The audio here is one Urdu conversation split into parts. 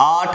8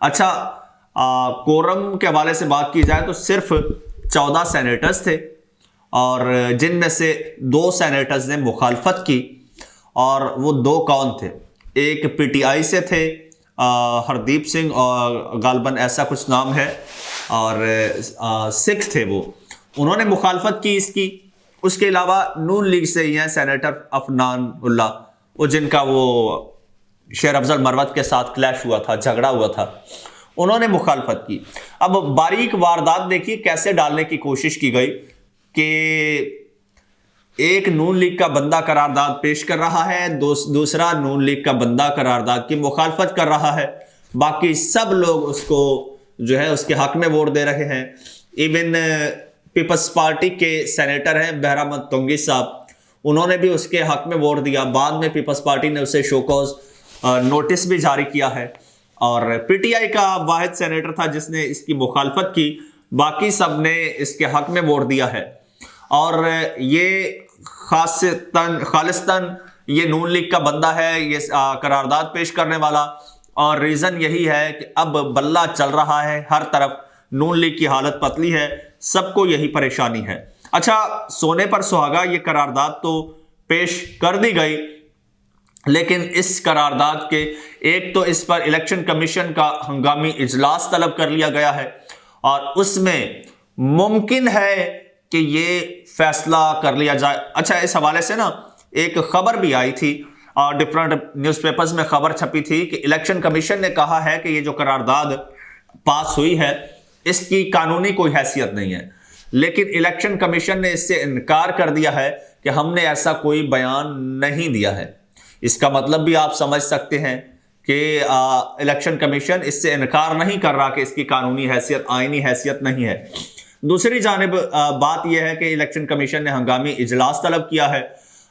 اچھا، کورم کے حوالے سے بات کی جائے تو صرف 14 سینیٹرز تھے، اور جن میں سے 2 سینیٹرز نے مخالفت کی، اور وہ 2 کون تھے؟ ایک پی ٹی آئی سے تھے، ہردیپ سنگھ اور غالباً ایسا کچھ نام ہے، اور سکھ تھے وہ، انہوں نے مخالفت کی اس کی۔ اس کے علاوہ نون لیگ سے ہی ہیں سینیٹر عفنان اللہ، وہ جن کا وہ شیر افضل مروت کے ساتھ کلیش ہوا تھا، جھگڑا ہوا تھا، انہوں نے مخالفت کی۔ اب باریک واردات دیکھیے کیسے ڈالنے کی کوشش کی گئی کہ ایک نون لیگ کا بندہ قرارداد پیش کر رہا ہے، دوسرا نون لیگ کا بندہ قرارداد کی مخالفت کر رہا ہے، باقی سب لوگ اس کو جو ہے اس کے حق میں ووٹ دے رہے ہیں۔ ایون پیپلز پارٹی کے سینیٹر ہیں بہرامد تونگی صاحب، انہوں نے بھی اس کے حق میں ووٹ دیا، بعد میں پیپلز پارٹی نے اسے شو کوز نوٹس بھی جاری کیا ہے، اور پی ٹی آئی کا واحد سینیٹر تھا جس نے اس کی مخالفت کی، باقی سب نے اس کے حق میں ووٹ دیا ہے۔ اور یہ خالصتاً یہ نون لیگ کا بندہ ہے، یہ قرارداد پیش کرنے والا، اور ریزن یہی ہے کہ اب بلہ چل رہا ہے ہر طرف، نون لیگ کی حالت پتلی ہے، سب کو یہی پریشانی ہے۔ اچھا، سونے پر سہاگا یہ قرارداد تو پیش کر دی گئی، لیکن اس قرارداد کے ایک تو اس پر الیکشن کمیشن کا ہنگامی اجلاس طلب کر لیا گیا ہے، اور اس میں ممکن ہے کہ یہ فیصلہ کر لیا جائے۔ اچھا، اس حوالے سے نا ایک خبر بھی آئی تھی، اور ڈفرنٹ نیوز پیپرز میں خبر چھپی تھی کہ الیکشن کمیشن نے کہا ہے کہ یہ جو قرارداد پاس ہوئی ہے اس کی قانونی کوئی حیثیت نہیں ہے، لیکن الیکشن کمیشن نے اس سے انکار کر دیا ہے کہ ہم نے ایسا کوئی بیان نہیں دیا ہے۔ اس کا مطلب بھی آپ سمجھ سکتے ہیں کہ الیکشن کمیشن اس سے انکار نہیں کر رہا کہ اس کی قانونی حیثیت، آئینی حیثیت نہیں ہے۔ دوسری جانب بات یہ ہے کہ الیکشن کمیشن نے ہنگامی اجلاس طلب کیا ہے۔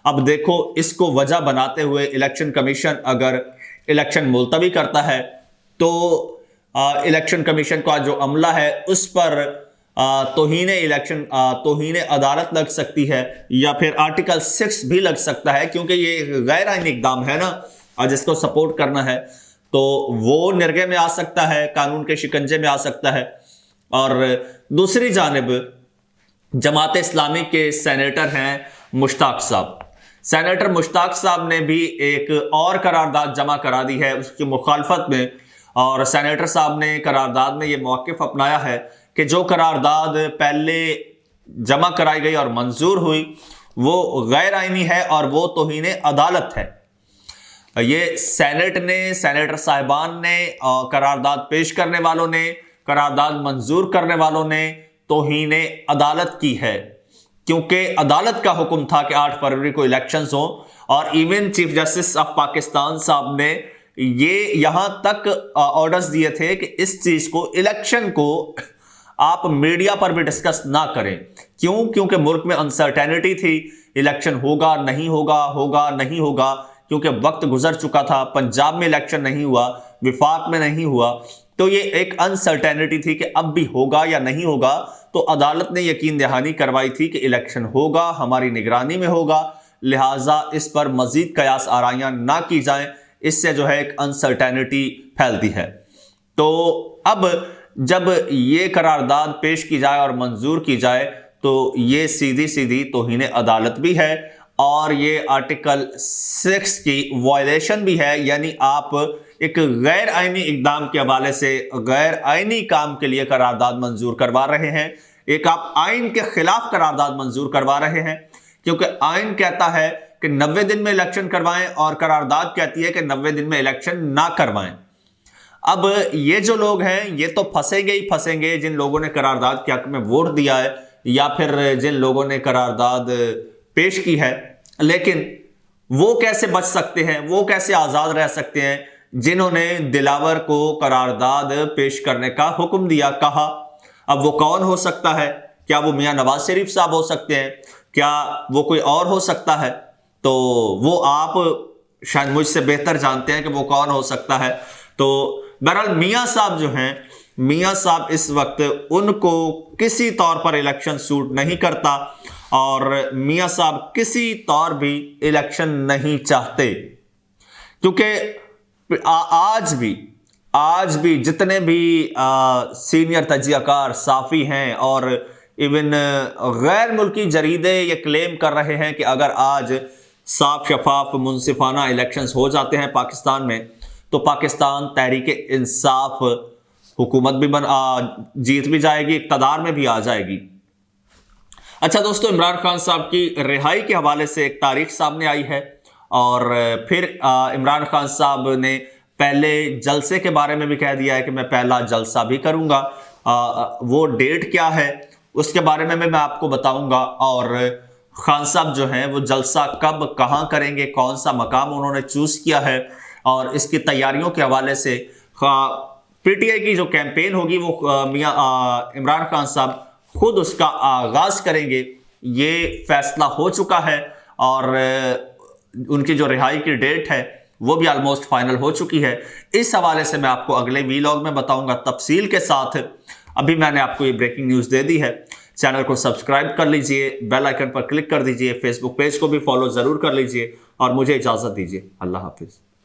اب دیکھو، اس کو وجہ بناتے ہوئے الیکشن کمیشن اگر الیکشن ملتوی کرتا ہے تو الیکشن کمیشن کا جو عملہ ہے اس پر توہین عدالت لگ سکتی ہے، یا پھر آرٹیکل 6 بھی لگ سکتا ہے، کیونکہ یہ غیر آئینی اقدام ہے نا، اور جس کو سپورٹ کرنا ہے تو وہ نرغے میں آ سکتا ہے، قانون کے شکنجے میں آ سکتا ہے۔ اور دوسری جانب جماعت اسلامی کے سینیٹر ہیں مشتاق صاحب، سینیٹر مشتاق صاحب نے بھی ایک اور قرارداد جمع کرا دی ہے اس کی مخالفت میں، اور سینیٹر صاحب نے قرارداد میں یہ موقف اپنایا ہے کہ جو قرارداد پہلے جمع کرائی گئی اور منظور ہوئی وہ غیر آئینی ہے اور وہ توہین عدالت ہے۔ یہ سینٹ نے، سینیٹر صاحبان نے، قرارداد پیش کرنے والوں نے، قرارداد منظور کرنے والوں نے توہین عدالت کی ہے، کیونکہ عدالت کا حکم تھا کہ 8 فروری کو الیکشنز ہوں، اور even chief justice of Pakistan صاحب نے یہ یہاں تک آرڈرز دیے تھے کہ اس چیز کو، الیکشن کو آپ میڈیا پر بھی ڈسکس نہ کریں۔ کیوں؟ کیونکہ ملک میں انسرٹینٹی تھی، الیکشن ہوگا نہیں ہوگا، ہوگا نہیں ہوگا، کیونکہ وقت گزر چکا تھا، پنجاب میں الیکشن نہیں ہوا، وفاق میں نہیں ہوا، تو یہ ایک انسرٹینٹی تھی کہ اب بھی ہوگا یا نہیں ہوگا۔ تو عدالت نے یقین دہانی کروائی تھی کہ الیکشن ہوگا، ہماری نگرانی میں ہوگا، لہٰذا اس پر مزید قیاس آرائیاں نہ کی جائیں، اس سے جو ہے ایک انسرٹینٹی پھیلتی ہے۔ تو اب جب یہ قرارداد پیش کی جائے اور منظور کی جائے تو یہ سیدھی توہین عدالت بھی ہے، اور یہ آرٹیکل 6 کی وائلیشن بھی ہے، یعنی آپ ایک غیر آئینی اقدام کے حوالے سے غیر آئینی کام کے لیے قرارداد منظور کروا رہے ہیں، ایک آپ آئین کے خلاف قرارداد منظور کروا رہے ہیں، کیونکہ آئین کہتا ہے کہ 90 دن میں الیکشن کروائیں، اور قرارداد کہتی ہے کہ 90 دن میں الیکشن نہ کروائیں۔ اب یہ جو لوگ ہیں یہ تو پھنسیں گے جن لوگوں نے قرارداد کے حق میں ووٹ دیا ہے، یا پھر جن لوگوں نے قرارداد پیش کی ہے، لیکن وہ کیسے بچ سکتے ہیں، وہ کیسے آزاد رہ سکتے ہیں جنہوں نے دلاور کو قرارداد پیش کرنے کا حکم دیا، کہا؟ اب وہ کون ہو سکتا ہے؟ کیا وہ میاں نواز شریف صاحب ہو سکتے ہیں؟ کیا وہ کوئی اور ہو سکتا ہے؟ تو وہ آپ شاید مجھ سے بہتر جانتے ہیں کہ وہ کون ہو سکتا ہے۔ تو بہرحال میاں صاحب جو ہیں، میاں صاحب اس وقت ان کو کسی طور پر الیکشن سوٹ نہیں کرتا، اور میاں صاحب کسی طور بھی الیکشن نہیں چاہتے، کیونکہ آج بھی جتنے بھی سینئر تجزیہ کار صحافی ہیں اور ایون غیر ملکی جریدے یہ کلیم کر رہے ہیں کہ اگر آج صاف شفاف منصفانہ الیکشنز ہو جاتے ہیں پاکستان میں تو پاکستان تحریک انصاف حکومت بھی جیت بھی جائے گی، اقتدار میں بھی آ جائے گی۔ اچھا دوستو، عمران خان صاحب کی رہائی کے حوالے سے ایک تاریخ سامنے آئی ہے، اور پھر عمران خان صاحب نے پہلے جلسے کے بارے میں بھی کہہ دیا ہے کہ میں پہلا جلسہ بھی کروں گا۔ وہ ڈیٹ کیا ہے اس کے بارے میں میں آپ کو بتاؤں گا، اور خان صاحب جو ہیں وہ جلسہ کب کہاں کریں گے، کون سا مقام انہوں نے چوز کیا ہے، اور اس کی تیاریوں کے حوالے سے پی ٹی آئی کی جو کیمپین ہوگی وہ میاں عمران خان صاحب خود اس کا آغاز کریں گے، یہ فیصلہ ہو چکا ہے، اور ان کی جو رہائی کی ڈیٹ ہے وہ بھی آلموسٹ فائنل ہو چکی ہے۔ اس حوالے سے میں آپ کو اگلے ویلاگ میں بتاؤں گا تفصیل کے ساتھ۔ ابھی میں نے آپ کو یہ بریکنگ نیوز دے دی ہے۔ چینل کو سبسکرائب کر لیجئے، بیل آئیکن پر کلک کر دیجئے، فیس بک پیج کو بھی فالو ضرور کر لیجئے، اور مجھے اجازت دیجئے۔ اللہ حافظ۔